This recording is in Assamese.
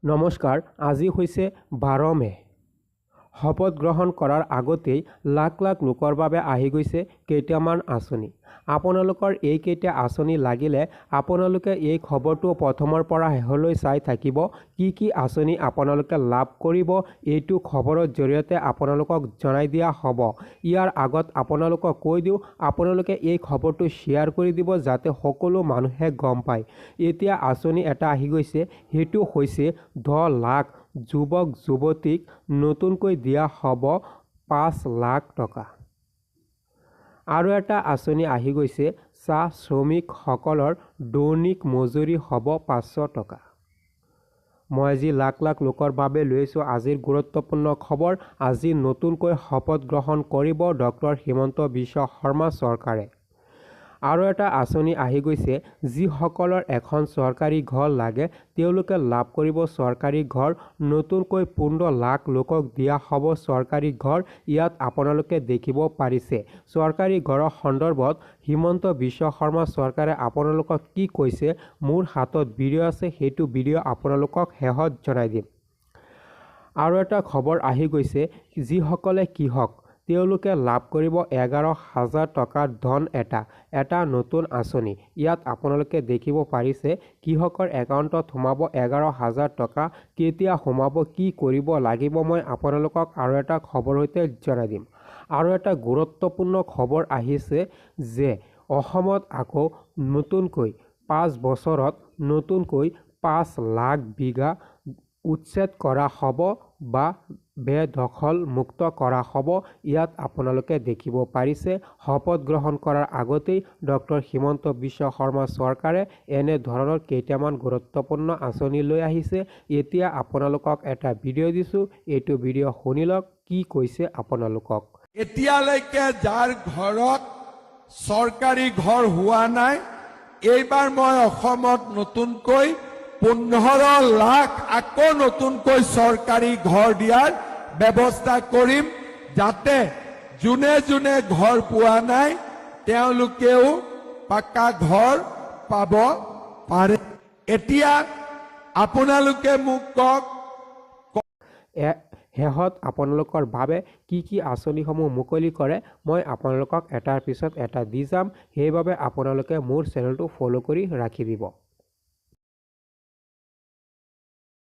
নমস্কাৰ, আজি হৈছে 12 মে। শপত গ্ৰহণ কৰাৰ আগতেই লাখ লাখ লোকৰ বাবে আহি গৈছে কেইটামান আঁচনি। আপোনালোকৰ এইকেইটা আঁচনি লাগিলে আপোনালোকে এই খবৰটো প্ৰথমৰ পৰা শেষলৈ চাই থাকিব। কি আঁচনি আপোনালোকে লাভ কৰিব এইটো খবৰৰ জৰিয়তে আপোনালোকক জনাই দিয়া হ'ব। ইয়াৰ আগত আপোনালোকক কৈ দিওঁ, আপোনালোকে এই খবৰটো শ্বেয়াৰ কৰি দিব যাতে সকলো মানুহে গম পায়। এতিয়া আঁচনি এটা আহি গৈছে, সেইটো হৈছে 10 লাখ যুৱক যুৱতীক নতুনকৈ দিয়া হ'ব 5 লাখ টকা। আৰু এটা আঁচনি আহি গৈছে, চাহ শ্ৰমিকসকলৰ দৈনিক মজুৰি হ'ব 500 টকা। মই আজি লাখ লাখ লোকৰ বাবে লৈছোঁ আজিৰ গুৰুত্বপূৰ্ণ খবৰ। আজি নতুনকৈ শপত গ্ৰহণ কৰিব ডক্টৰ হিমন্ত বিশ্ব শৰ্মা চৰকাৰে। আৰু এটা আঁচনি আহি গৈছে, যিসকলৰ এখন চৰকাৰী ঘৰ লাগে তেওঁলোকে লাভ কৰিব চৰকাৰী ঘৰ। নতুনকৈ 15 লাখ লোকক দিয়া হ'ব চৰকাৰী ঘৰ। ইয়াত আপোনালোকে দেখিব পাৰিছে চৰকাৰী ঘৰৰ সন্দৰ্ভত হিমন্ত বিশ্ব শৰ্মা চৰকাৰে আপোনালোকক কি কৈছে। মোৰ হাতত ভিডিঅ' আছে, সেইটো ভিডিঅ' আপোনালোকক শেষত জনাই দিম। আৰু এটা খবৰ আহি গৈছে, যিসকলে কৃষক তেওঁলোকে লাভ কৰিব 11,000 টকাৰ ধন এটা নতুন আঁচনি। ইয়াত আপোনালোকে দেখিব পাৰিছে কৃষকৰ একাউণ্টত সোমাব 11,000 টকা। কেতিয়া সোমাব, কি কৰিব লাগিব, মই আপোনালোকক আৰু এটা খবৰ সৈতে জনাই দিম। আৰু এটা গুৰুত্বপূৰ্ণ খবৰ আহিছে যে অসমত আকৌ নতুনকৈ 5 বছৰত নতুনকৈ 5 লাখ বিঘা উচ্ছেদ কৰা হ'ব বা বেদখল মুক্ত কৰা হ'ব। ইয়াত আপোনালোকে দেখিব পাৰিছে শপত গ্ৰহণ কৰাৰ আগতেই ডক্টৰ হিমন্ত বিশ্ব শৰ্মা চৰকাৰে এনে ধৰণৰ কেইটামান গুৰুত্বপূৰ্ণ আঁচনি লৈ আহিছে। এতিয়া আপোনালোকক এটা ভিডিঅ' দিছোঁ, এইটো ভিডিঅ' শুনি লওক কি কৈছে আপোনালোকক। এতিয়ালৈকে যাৰ ঘৰত চৰকাৰী ঘৰ হোৱা নাই, এইবাৰ মই অসমত নতুনকৈ 15 লাখ আকৌ নতুনকৈ চৰকাৰী ঘৰ দিয়াৰ ব্যৱস্থা কৰিম, যাতে যোনে যোনে ঘৰ পোৱা নাই তেওঁলোকেও পাকা ঘৰ পাব পাৰে। এতিয়া আপোনালোকে মোক কওক, শেষত আপোনালোকৰ বাবে কি আঁচনিসমূহ মুকলি কৰে মই আপোনালোকক এটাৰ পিছত এটা দি যাম। সেইবাবে আপোনালোকে মোৰ চেনেলটো ফ'ল' কৰি ৰাখি দিব।